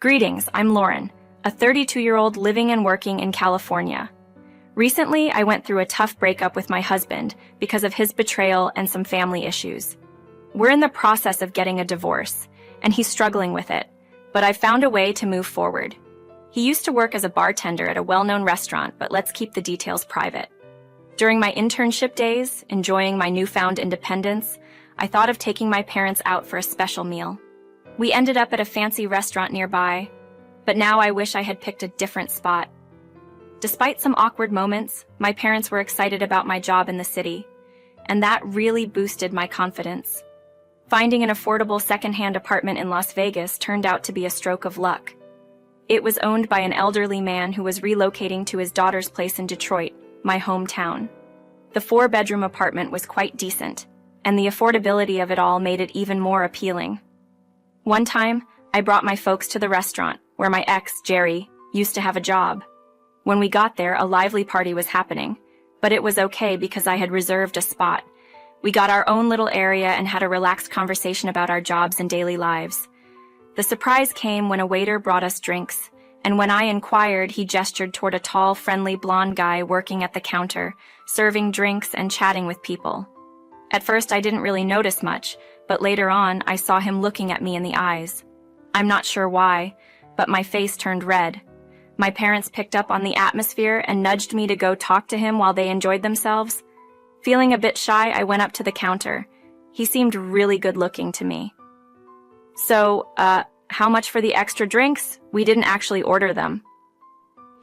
Greetings, I'm Lauren, a 32-year-old living and working in California. Recently, I went through a tough breakup with my husband because of his betrayal and some family issues. We're in the process of getting a divorce, and he's struggling with it, but I've found a way to move forward. He used to work as a bartender at a well-known restaurant, but let's keep the details private. During my internship days, enjoying my newfound independence, I thought of taking my parents out for a special meal. We ended up at a fancy restaurant nearby, but now I wish I had picked a different spot. Despite some awkward moments, my parents were excited about my job in the city, and that really boosted my confidence. Finding an affordable second-hand apartment in Las Vegas turned out to be a stroke of luck. It was owned by an elderly man who was relocating to his daughter's place in Detroit, my hometown. The 4-bedroom apartment was quite decent, and the affordability of it all made it even more appealing. One time, I brought my folks to the restaurant, where my ex, Jerry, used to have a job. When we got there, a lively party was happening, but it was okay because I had reserved a spot. We got our own little area and had a relaxed conversation about our jobs and daily lives. The surprise came when a waiter brought us drinks, and when I inquired, he gestured toward a tall, friendly blonde guy working at the counter, serving drinks and chatting with people. At first, I didn't really notice much, but later on, I saw him looking at me in the eyes. I'm not sure why, but my face turned red. My parents picked up on the atmosphere and nudged me to go talk to him while they enjoyed themselves. Feeling a bit shy, I went up to the counter. He seemed really good-looking to me. So, how much for the extra drinks? We didn't actually order them.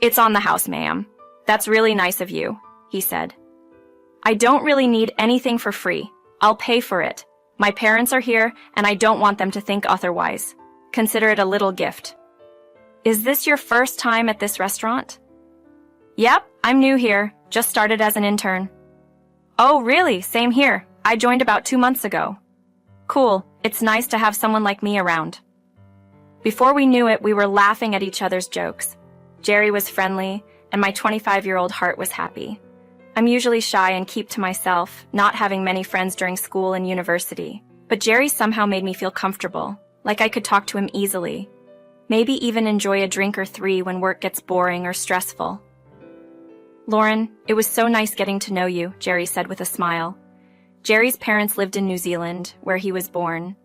It's on the house, ma'am. That's really nice of you, he said. I don't really need anything for free. I'll pay for it. My parents are here, and I don't want them to think otherwise. Consider it a little gift. Is this your first time at this restaurant? Yep, I'm new here. Just started as an intern. Oh, really? Same here. I joined about 2 months ago. Cool. It's nice to have someone like me around. Before we knew it, we were laughing at each other's jokes. Jerry was friendly, and my 25-year-old heart was happy. I'm usually shy and keep to myself, not having many friends during school and university. But Jerry somehow made me feel comfortable, like I could talk to him easily. Maybe even enjoy a drink or 3 when work gets boring or stressful. Lauren, it was so nice getting to know you, Jerry said with a smile. Jerry's parents lived in New Zealand, where he was born.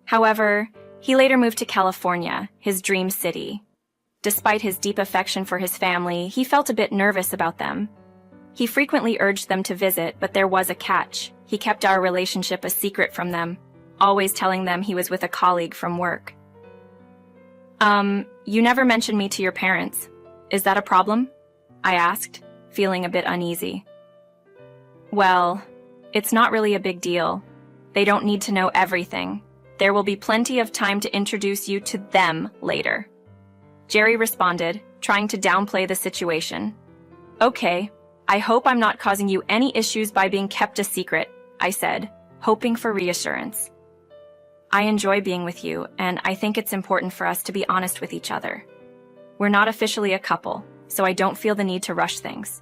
However, he later moved to California, his dream city. Despite his deep affection for his family, he felt a bit nervous about them. He frequently urged them to visit, but there was a catch. He kept our relationship a secret from them, always telling them he was with a colleague from work. You never mentioned me to your parents. Is that a problem? I asked, feeling a bit uneasy. Well, it's not really a big deal. They don't need to know everything. There will be plenty of time to introduce you to them later. Jerry responded, trying to downplay the situation. Okay, I hope I'm not causing you any issues by being kept a secret, I said, hoping for reassurance. I enjoy being with you, and I think it's important for us to be honest with each other. We're not officially a couple, so I don't feel the need to rush things.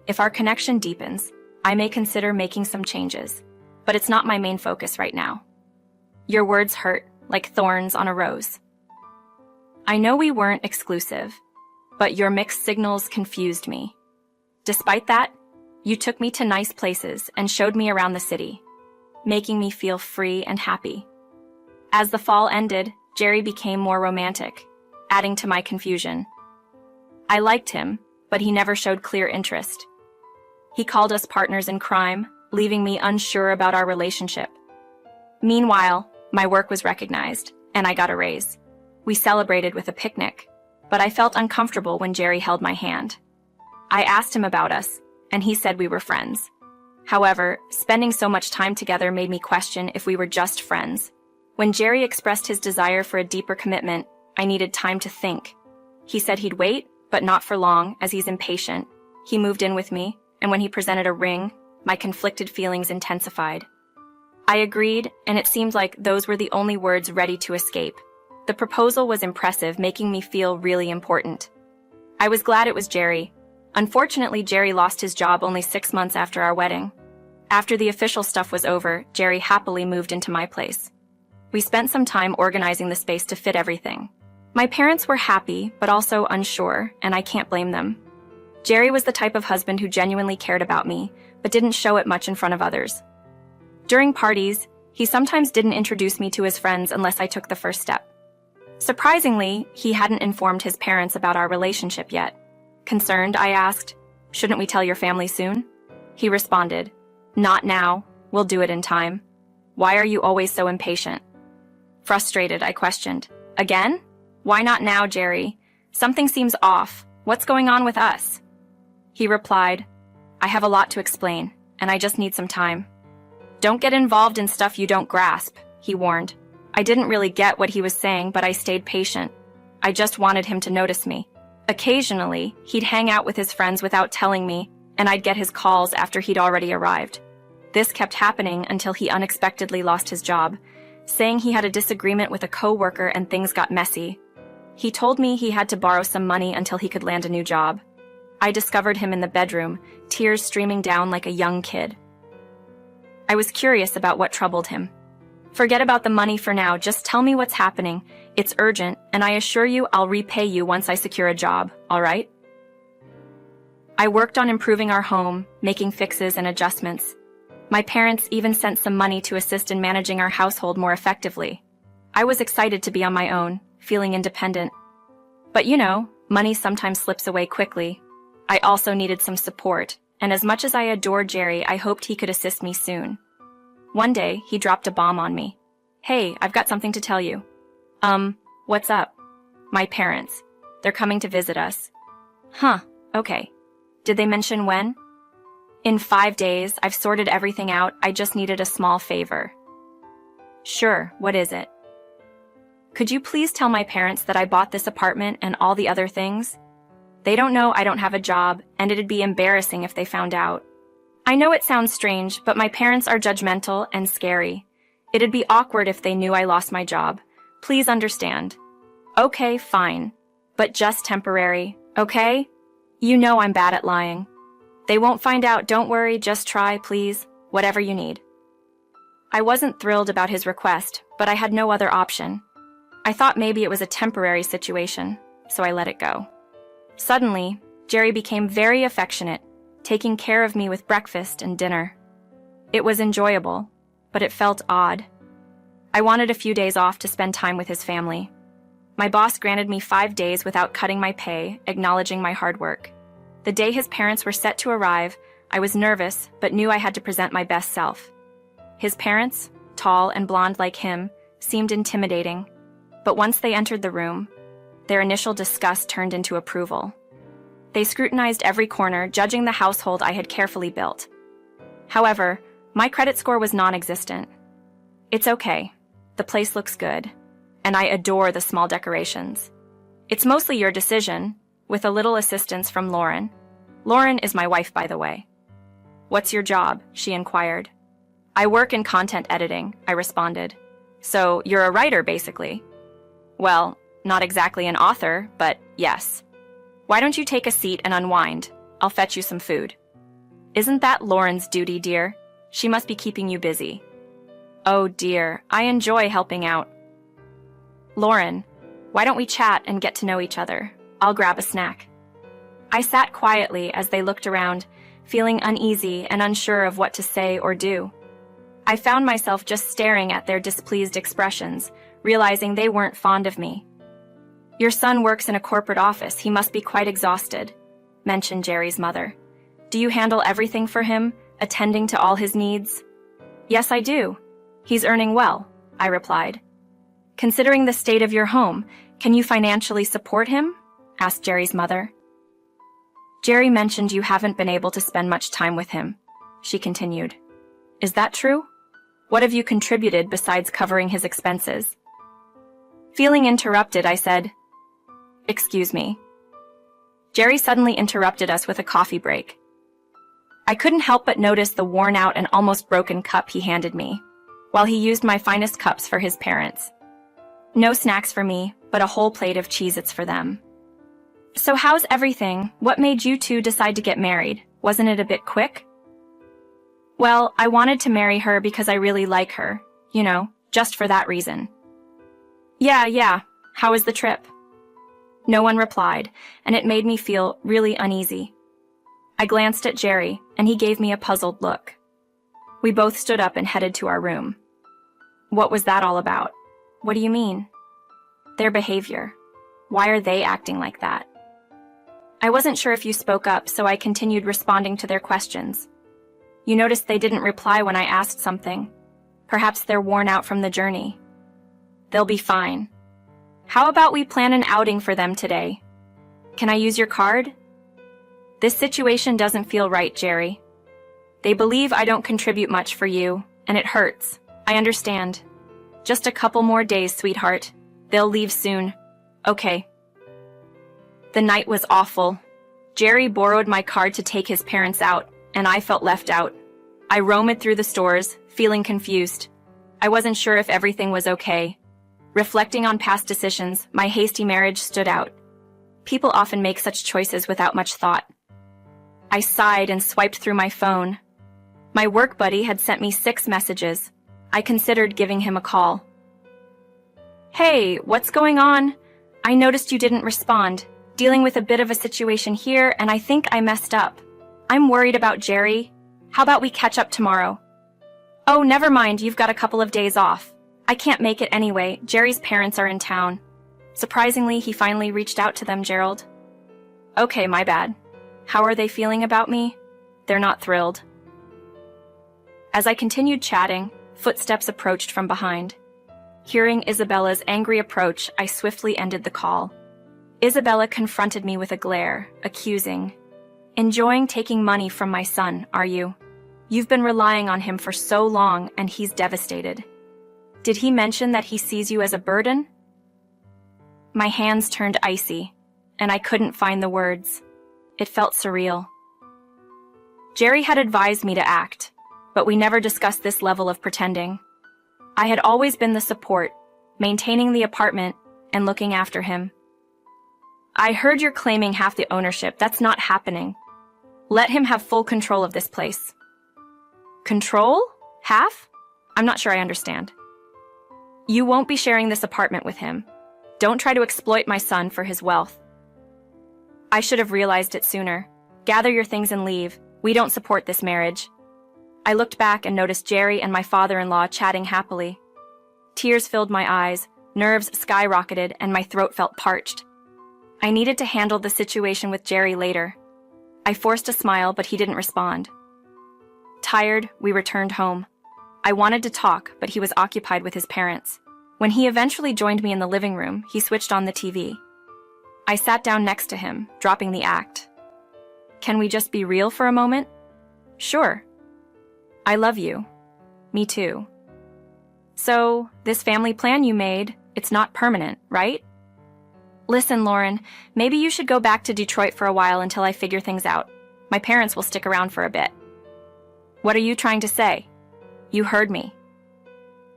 If our connection deepens, I may consider making some changes, but it's not my main focus right now. Your words hurt, like thorns on a rose. I know we weren't exclusive, but your mixed signals confused me. Despite that, you took me to nice places and showed me around the city, making me feel free and happy. As the fall ended, Jerry became more romantic, adding to my confusion. I liked him, but he never showed clear interest. He called us partners in crime, leaving me unsure about our relationship. Meanwhile, my work was recognized, and I got a raise. We celebrated with a picnic, but I felt uncomfortable when Jerry held my hand. I asked him about us, and he said we were friends. However, spending so much time together made me question if we were just friends. When Jerry expressed his desire for a deeper commitment, I needed time to think. He said he'd wait, but not for long, as he's impatient. He moved in with me, and when he presented a ring, my conflicted feelings intensified. I agreed, and it seemed like those were the only words ready to escape. The proposal was impressive, making me feel really important. I was glad it was Jerry. Unfortunately, Jerry lost his job only 6 months after our wedding. After the official stuff was over, Jerry happily moved into my place. We spent some time organizing the space to fit everything. My parents were happy, but also unsure, and I can't blame them. Jerry was the type of husband who genuinely cared about me, but didn't show it much in front of others. During parties, he sometimes didn't introduce me to his friends unless I took the first step. Surprisingly, he hadn't informed his parents about our relationship yet. Concerned, I asked, "Shouldn't we tell your family soon?" He responded, "Not now. We'll do it in time. Why are you always so impatient?" Frustrated, I questioned, "Again? Why not now, Jerry? Something seems off. What's going on with us?" He replied, "I have a lot to explain, and I just need some time." "Don't get involved in stuff you don't grasp," he warned. I didn't really get what he was saying, but I stayed patient. I just wanted him to notice me. Occasionally, he'd hang out with his friends without telling me, and I'd get his calls after he'd already arrived. This kept happening until he unexpectedly lost his job, saying he had a disagreement with a coworker and things got messy. He told me he had to borrow some money until he could land a new job. I discovered him in the bedroom, tears streaming down like a young kid. I was curious about what troubled him. "Forget about the money for now, just tell me what's happening. It's urgent, and I assure you I'll repay you once I secure a job, all right?" I worked on improving our home, making fixes and adjustments. My parents even sent some money to assist in managing our household more effectively. I was excited to be on my own, feeling independent. But you know, money sometimes slips away quickly. I also needed some support, and as much as I adored Jerry, I hoped he could assist me soon. One day, he dropped a bomb on me. "Hey, I've got something to tell you." What's up?" "My parents. They're coming to visit us." "Huh, okay. Did they mention when?" "In 5 days, I've sorted everything out, I just needed a small favor." "Sure, what is it?" "Could you please tell my parents that I bought this apartment and all the other things? They don't know I don't have a job, and it'd be embarrassing if they found out. I know it sounds strange, but my parents are judgmental and scary. It'd be awkward if they knew I lost my job. Please understand." "Okay, fine. But just temporary, okay? You know I'm bad at lying. They won't find out, don't worry, just try, please, whatever you need." I wasn't thrilled about his request, but I had no other option. I thought maybe it was a temporary situation, so I let it go. Suddenly, Jerry became very affectionate, taking care of me with breakfast and dinner. It was enjoyable, but it felt odd. I wanted a few days off to spend time with his family. My boss granted me 5 days without cutting my pay, acknowledging my hard work. The day his parents were set to arrive, I was nervous, but knew I had to present my best self. His parents, tall and blonde like him, seemed intimidating, but once they entered the room, their initial disgust turned into approval. They scrutinized every corner, judging the household I had carefully built. However, my credit score was non-existent. "It's okay. The place looks good, and I adore the small decorations. It's mostly your decision, with a little assistance from Lauren. Lauren is my wife, by the way." "What's your job?" she inquired. "I work in content editing," I responded. "So you're a writer, basically?" "Well, not exactly an author, but yes." "Why don't you take a seat and unwind? I'll fetch you some food." "Isn't that Lauren's duty, dear? She must be keeping you busy." "Oh dear, I enjoy helping out." "Lauren, why don't we chat and get to know each other? I'll grab a snack." I sat quietly as they looked around, feeling uneasy and unsure of what to say or do. I found myself just staring at their displeased expressions, realizing they weren't fond of me. "Your son works in a corporate office. He must be quite exhausted," mentioned Jerry's mother. "Do you handle everything for him, attending to all his needs?" "Yes, I do. He's earning well," I replied. "Considering the state of your home, can you financially support him?" asked Jerry's mother. "Jerry mentioned you haven't been able to spend much time with him," she continued. "Is that true? What have you contributed besides covering his expenses?" Feeling interrupted, I said, "Excuse me." Jerry suddenly interrupted us with a coffee break. I couldn't help but notice the worn-out and almost broken cup he handed me, while he used my finest cups for his parents. No snacks for me, but a whole plate of Cheez-Its for them. "So how's everything? What made you two decide to get married? Wasn't it a bit quick?" "Well, I wanted to marry her because I really like her, just for that reason." Yeah, how was the trip?" No one replied, and it made me feel really uneasy. I glanced at Jerry, and he gave me a puzzled look. We both stood up and headed to our room. What was that all about? What do you mean? Their behavior. Why are they acting like that? I wasn't sure if you spoke up, so I continued responding to their questions. You noticed they didn't reply when I asked something. Perhaps they're worn out from the journey. They'll be fine. How about we plan an outing for them today? Can I use your card? This situation doesn't feel right, Jerry. They believe I don't contribute much for you, and it hurts. I understand. Just a couple more days, sweetheart. They'll leave soon. Okay. The night was awful. Jerry borrowed my card to take his parents out, and I felt left out. I roamed through the stores, feeling confused. I wasn't sure if everything was okay. Reflecting on past decisions, my hasty marriage stood out. People often make such choices without much thought. I sighed and swiped through my phone. My work buddy had sent me 6 messages. I considered giving him a call. Hey, what's going on? I noticed you didn't respond. Dealing with a bit of a situation here, and I think I messed up. I'm worried about Jerry. How about we catch up tomorrow? Oh, never mind, you've got a couple of days off. I can't make it anyway. Jerry's parents are in town. Surprisingly, he finally reached out to them, Gerald. Okay, my bad. How are they feeling about me? They're not thrilled. As I continued chatting, footsteps approached from behind. Hearing Isabella's angry approach, I swiftly ended the call. Isabella confronted me with a glare, accusing. Enjoying taking money from my son, are you? You've been relying on him for so long, and he's devastated. Did he mention that he sees you as a burden? My hands turned icy, and I couldn't find the words. It felt surreal. Jerry had advised me to act, but we never discussed this level of pretending. I had always been the support, maintaining the apartment and looking after him. I heard you're claiming half the ownership. That's not happening. Let him have full control of this place. Control? Half? I'm not sure I understand. You won't be sharing this apartment with him. Don't try to exploit my son for his wealth. I should have realized it sooner. Gather your things and leave. We don't support this marriage. I looked back and noticed Jerry and my father-in-law chatting happily. Tears filled my eyes, nerves skyrocketed, and my throat felt parched. I needed to handle the situation with Jerry later. I forced a smile, but he didn't respond. Tired, we returned home. I wanted to talk, but he was occupied with his parents. When he eventually joined me in the living room, he switched on the TV. I sat down next to him, dropping the act. Can we just be real for a moment? Sure. I love you. Me too. So, this family plan you made, it's not permanent, right? Listen, Lauren, maybe you should go back to Detroit for a while until I figure things out. My parents will stick around for a bit. What are you trying to say? You heard me.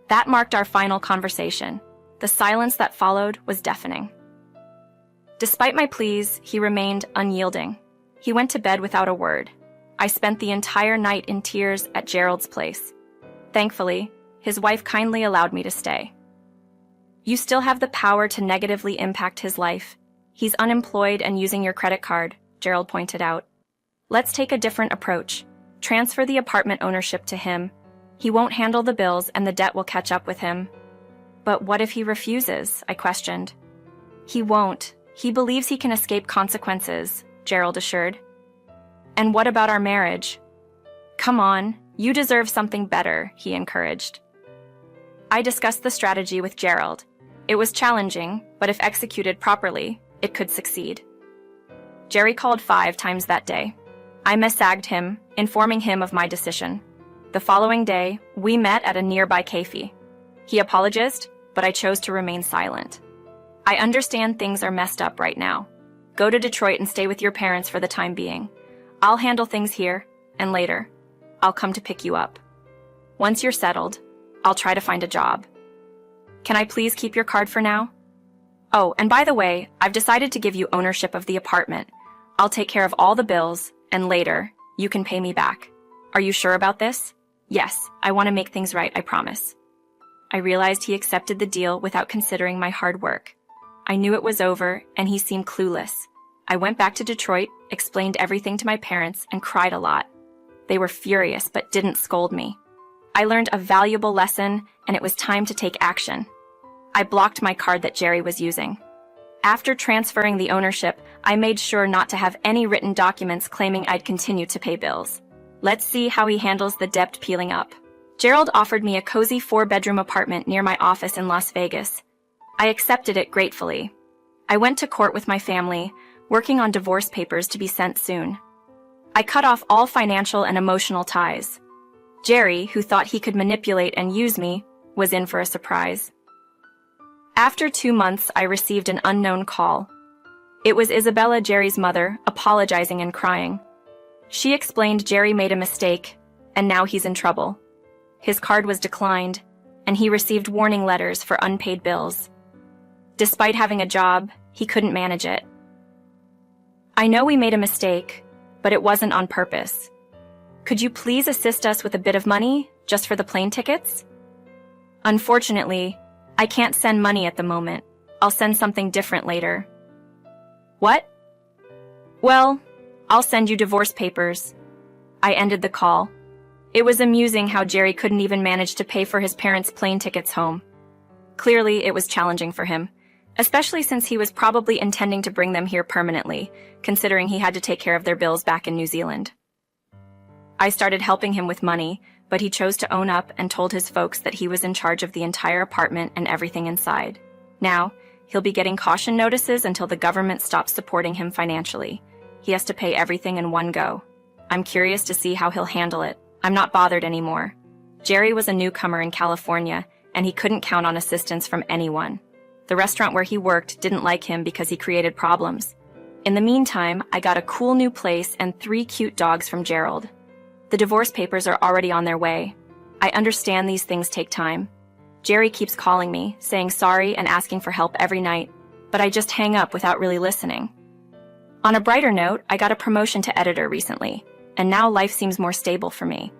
That marked our final conversation. The silence that followed was deafening. Despite my pleas, he remained unyielding. He went to bed without a word. I spent the entire night in tears at Gerald's place. Thankfully, his wife kindly allowed me to stay. You still have the power to negatively impact his life. He's unemployed and using your credit card, Gerald pointed out. Let's take a different approach. Transfer the apartment ownership to him. He won't handle the bills and the debt will catch up with him. But what if he refuses? I questioned. He won't. He believes he can escape consequences, Gerald assured. And what about our marriage? Come on, you deserve something better, he encouraged. I discussed the strategy with Gerald. It was challenging, but if executed properly, it could succeed. Jerry called 5 times that day. I messagged him, informing him of my decision. The following day, we met at a nearby cafe. He apologized, but I chose to remain silent. I understand things are messed up right now. Go to Detroit and stay with your parents for the time being. I'll handle things here, and later, I'll come to pick you up. Once you're settled, I'll try to find a job. Can I please keep your card for now? Oh, and by the way, I've decided to give you ownership of the apartment. I'll take care of all the bills, and later, you can pay me back. Are you sure about this? Yes, I want to make things right, I promise. I realized he accepted the deal without considering my hard work. I knew it was over, and he seemed clueless. I went back to Detroit, explained everything to my parents, and cried a lot. They were furious, but didn't scold me. I learned a valuable lesson, and it was time to take action. I blocked my card that Jerry was using. After transferring the ownership, I made sure not to have any written documents claiming I'd continue to pay bills. Let's see how he handles the debt peeling up. Gerald offered me a cozy 4-bedroom apartment near my office in Las Vegas. I accepted it gratefully. I went to court with my family, working on divorce papers to be sent soon. I cut off all financial and emotional ties. Jerry, who thought he could manipulate and use me, was in for a surprise. After 2 months, I received an unknown call. It was Isabella, Jerry's mother, apologizing and crying. She explained Jerry made a mistake, and now he's in trouble. His card was declined, and he received warning letters for unpaid bills. Despite having a job, he couldn't manage it. I know we made a mistake, but it wasn't on purpose. Could you please assist us with a bit of money, just for the plane tickets? Unfortunately, I can't send money at the moment. I'll send something different later. What? Well, I'll send you divorce papers. I ended the call. It was amusing how Jerry couldn't even manage to pay for his parents' plane tickets home. Clearly, it was challenging for him, especially since he was probably intending to bring them here permanently, considering he had to take care of their bills back in New Zealand. I started helping him with money, but he chose to own up and told his folks that he was in charge of the entire apartment and everything inside. Now, he'll be getting caution notices until the government stops supporting him financially. He has to pay everything in one go. I'm curious to see how he'll handle it. I'm not bothered anymore. Jerry was a newcomer in California, and he couldn't count on assistance from anyone. The restaurant where he worked didn't like him because he created problems. In the meantime, I got a cool new place and 3 cute dogs from Gerald. The divorce papers are already on their way. I understand these things take time. Jerry keeps calling me, saying sorry and asking for help every night, but I just hang up without really listening. On a brighter note, I got a promotion to editor recently, and now life seems more stable for me.